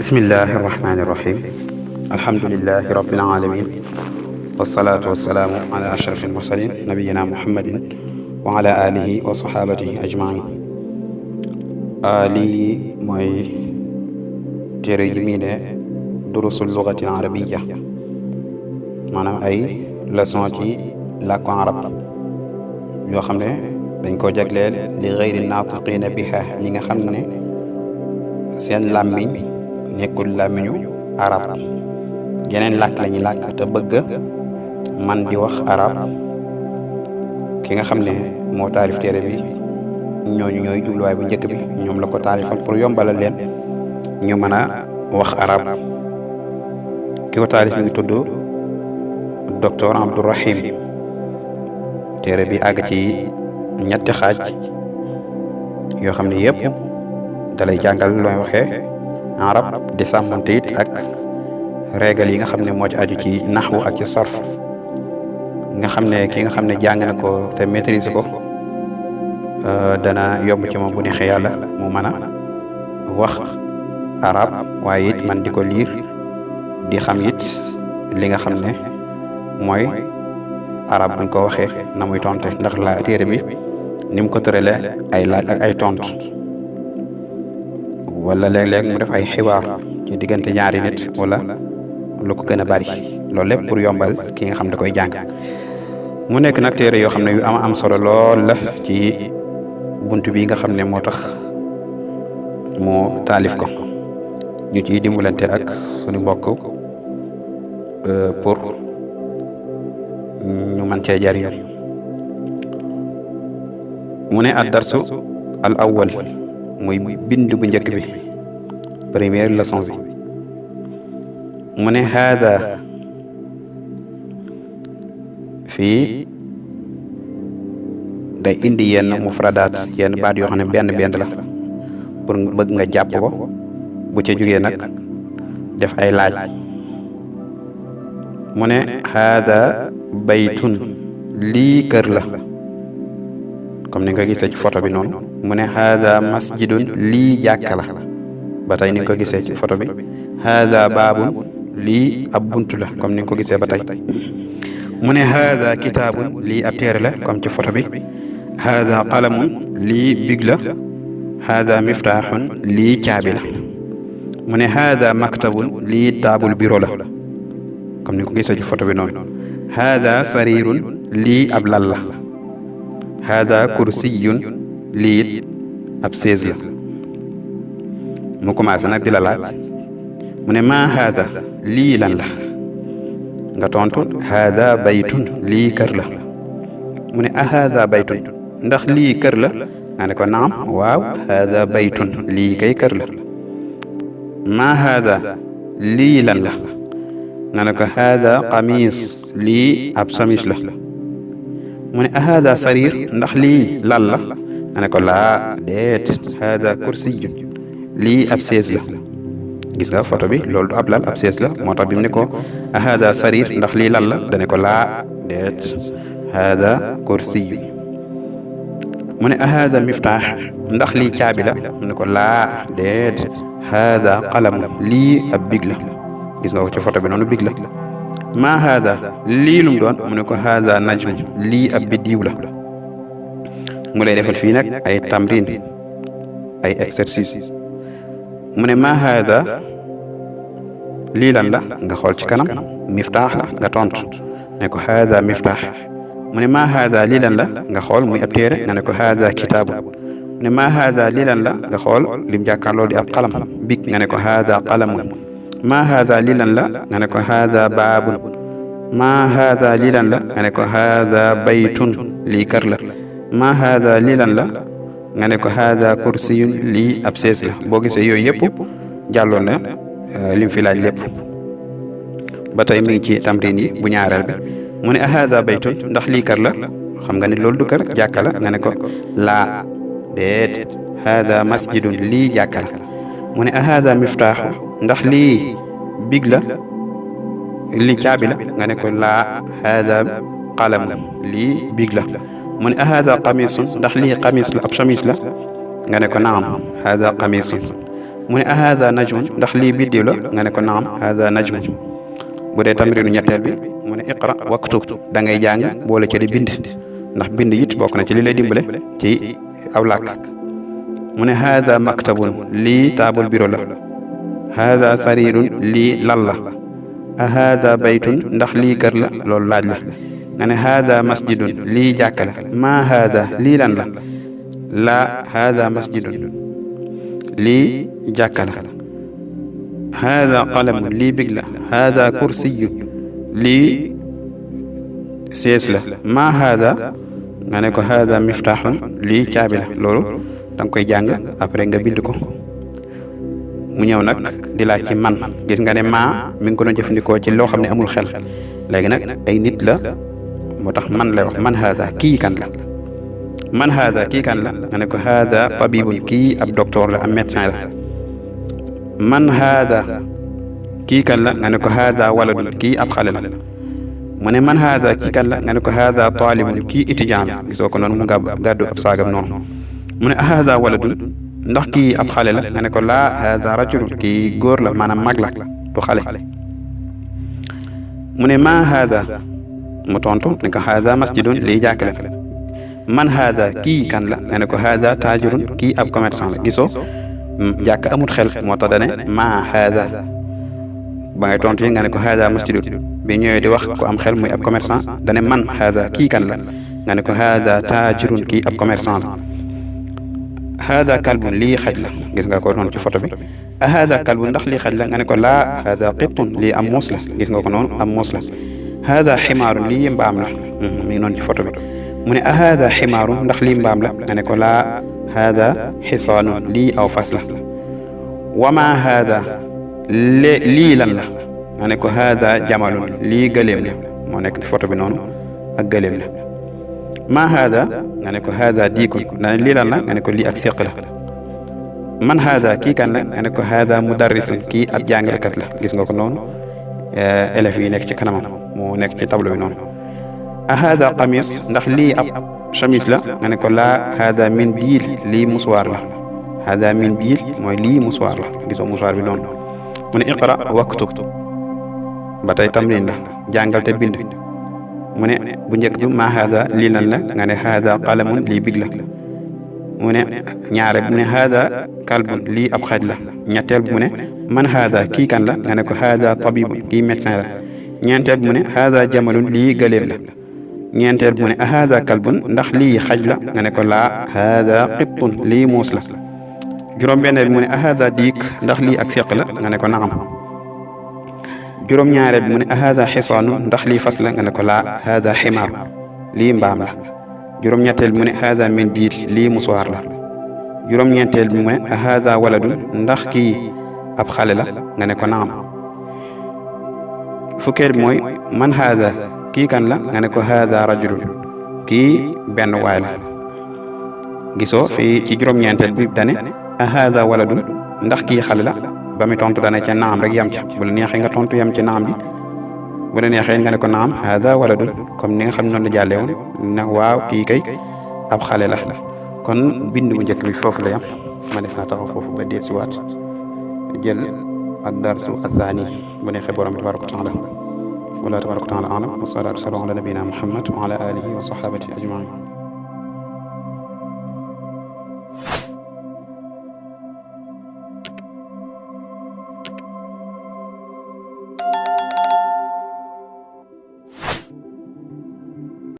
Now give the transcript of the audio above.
bismillahi irrahmani irrahim alhamdulilahi rabbil alamin wasalaatu wasalaamu ala ashraf almursalin nabiyina muhammadin wa ala alihi wa sahabatihi ajmain lii mooy téere ji mii de durusul lugatil arabiya maanaam ay leçon ci làkku arab yoo xam ne dañ koo jagleel li gayri naatiqina biha ñi nga xam ne seen làmmiñ nekkul làmmiñu arab yeneen làkk lañuy làkk te bëgg man di wax arab ki nga xam ne moo taalif téere bi ñooñu ñooy jubluwaay bu njëkk bi ñoom la ko taalifal pour yombalal leen ñu mën a wax arab ki ko taalif mi ngi tudd docteur Abdourahim téere bi àgg ci ñetti xaaj yoo xam ne yëpp dalay jàngal looy waxee arab di sàmmante it ak régal yi nga xam ne moo ci aju ci naxwu ak ci sarf nga xam ne ki nga xam ne jàng na ko te maîtriser ko dana yomb ci moom bu neexee yàlla mu mën a wax arab waaye it man di ko liir di xam it li nga xam ne mooy arab buñ ko waxee na muy tonte ndax la téere bi ni mu ko tëralee ay laaj ak ay tontu wala léeg-léeg mu def ay xibaar ci diggante ñaari nit wala lu ko gën a bari loolu lépp pour yombal ki nga xam da koy jàng mu nekk nag téere yoo xam ne yu am solo lool la ci buntu bi nga xam ne moo tax mu taalif ko ñu ciy dimbalante ak suñu mbokk pour ñu mën cee jariñ mu ne ad darsu al awwal muy bind bu njëkk bi première leçon bi mu ne haada fii day indi yenn mufradaat yenn baat yoo xam ne benn la pour bëgg nga jàpp ko bu ca jógee nag def ay laaj mu ne haada baytun lii kër la comme ni nga ko gisee ci photo bi noonu mu ne haada masjidun lii jàkka la ba tey ni nga ko gisee ci photo bi haada baabun lii ab buntu la comme ni nga ko gisee ba tey mu ne haada kitaabun lii ab téere la comme ci photo bi haada qalamun lii big la haada miftaaxun lii caabi la mu ne haada maktabun lii taabul bureau la comme ni nga ko gisee ci photo bi noonu haada sarirun lii ab lal la haada kursiyun lii ab chaise la mu commencé nag di la laaj mu ne maa haada lii lan la nga tontu haada baytun lii kër la mu ne a haada baytun ndax lii kër la nga ne ko naam waaw haada baytun lii kay kër la maa haada lii lan la nga ne ko haada qamis lii ab samis la mu ne a haada sarir ndax lii lal la nga ne ko laa déet haada kursiyun lii ab chaise la gis nga photo bi loolu du ab lal ab chaise la moo tax bi mu ne ko a haada sarir ndax lii lal la dane ko laa déet haada kursiyun mu ne a haada miftaax ndax lii caabi la mu ne ko laa déet haada qalam lii ab big la gis nga ko ci photo bi noonu big la maa haada lii lum doon mu ne ko haada najm lii ab biddiw la mu lay defal fii nag ay tamrin ay exercice mu ne maa haada lii lan la nga xool ci kanam miftaax la nga tontu ne ko haada miftaax mu ne maa haada lii lan la nga xool muy ab téere nga ne ko haada kitaabu mu ne maa haada lii lan la nga xool lim jàkkaarloo di ab qalam big nga ne ko haada qalamun maa haada lii lan la nga ne ko haada baabun maa haada lii lan la nga ne ko haada baytun lii kër la maa haada lii lan la nga ne ko haada kursiyun lii ab chaise la boo gisee yooyu yëpp jàlloon na lim fi laaj lépp ba tey mi ngi ci tamrin yi bu ñaareel bi mu ne a haada baytun ndax lii kër la xam nga ni loolu du kër jàkka la nga ne ko laa déet haada masjidun lii jàkka la mu ne a haada miftaaxu ndax lii big la lii caabi la nga ne ko laa haada qalam lii big la mu ne a haada qamisun ndax lii qamis la ab chemise la nga ne ko naam haada qamisun mu ne ahada najmun ndax lii biddiw la nga ne ko naam hada najmun bu dee tamrinu ñetteel bi mu ne iqra waktub da ngay jàng boole ci di bind ndax bind it bokk na ci li lay dimbale ci aw làkk mu ne hada maktabun lii taabul biro la hada sarirun lii lal la ahada baytun ndax lii kër la loolu laaj la nga ne hada masjidun lii jàkka la maa hada lii lan la laa hada masjidun lii jàkka la hada qalamun lii big la hada kursiyu lii sees la maa hada nga ne ko hada miftaaxun lii caabi la loolu da nga koy jàng après nga bind ko mu ñëw nag di laaj ci man gis nga ne maa mi ngi ko doon jëfandikoo ci loo xam ne amul xel léegi nag ay nit la moo tax man lay wax man hada kii kan la man hada kii kan la nga ne ko hada tabibun kii ab docteur la am médecin la man hada kii kan la nga ne ko hada waladun kii ab xale la mu ne man hada kii kan la nga ne ko hada talibun kii étudiant la gisoo ko noonu mu gàddu ab saagam noonu mu ne hada waladun ndax kii ab xale la nga ne ko laa hada rajulun kii góor la maanaam mag la du xale mu ne ma hada mu tontu ne ko hada masjidun lii jàkk la man hada kii kan la nga ne ko hada taajirun kii ab commerçant la gisoo jàkk amut xel moo tax dane ma hada ba ngay tontu yi nga ne ko hada masjidun bi ñëwee di wax ko am xel muy ab commerçant dane man hada kii kan la nga ne ko hada taajirun kii ab commerçant la hada kalbun lii xaj la gis nga ko noonu ci photo bi hada kalbun ndax lii xaj la nga ne ko laa hada qittun lii am muus la gis nga ko noonu am muus la hada ximaarun lii mbaam la mi ngi noonu ci photo bi mu ne hada ximaarun ndax lii mbaam la nga ne ko laa hada xisaanun lii aw fas la wama hada lii lan la nga ne ko hada jamalun lii gëléem la moo nekk ci photo bi noonu ak gëléem la ma hada nga ne ko hada diikun nga ne lii lan la nga ne ko lii ak seq la man hada kii kan la nga ne ko hada mudarrisun kii ab jàngalekat la gis nga ko noonu élèves yi nekk ci kanamam mu nekk ci tableau bi noonu a hada qamis ndax lii ab chemise la nga ne ko laa hada min diil lii musuwaar la hada min diil mooy lii musuwaar la gisoo musuwaar bi noonu mu ne iqra waktub ba tey tamrin la jàngal te bind mu ne bu njëkk bi ma hada lii lan la nga ne hada qalamun lii big la mu ne ñaare mu ne hada kalbun lii ab xaj la ñetteel bi mu ne man hada kii kan la nga ne ko hada tabibun kii médecin la ñeenteel bi mu ne hada jamalun lii gëléem la ñeenteel bi mu ne hada kalbun ndax lii xaj la nga ne ko laa hada qittun lii muus la juróom-benneel bi mu ne hada diik ndax lii ak seq la nga ne ko naam juróom-ñaareel bi mu ne hada xisaanu ndax lii fas la nga ne ko laa hada ximaar lii mbaam la juróom-ñetteel bi mu ne hada min diil lii musuwaar la juróom-ñeenteel bi mu ne hada waladun ndax kii ab xale la nga ne ko naam fukkeel bi mooy man hada kii kan la nga ne ko hada rajulun kii benn waay la gisoo fii ci juróom-ñeenteel bi dane hada waladun ndax kii xale la ba mi tontu dana ca naam rek yam ca bu la neexee nga tontu yam ci naam bi bu la neexee nga ne ko naam hada waladun comme ni nga xam ne noonu la jàllee woon ne waaw kii kay ab xale la kon bind bu njëkk bi foofu la yam ma des naa taxaw foofu ba déet si waat jël ad darsu athani bu neexee borom tabaraka wa taala wala tabaraka wa taala alam wa salatu ala nabina muhammad wa ala alihi wa sahabati ajmain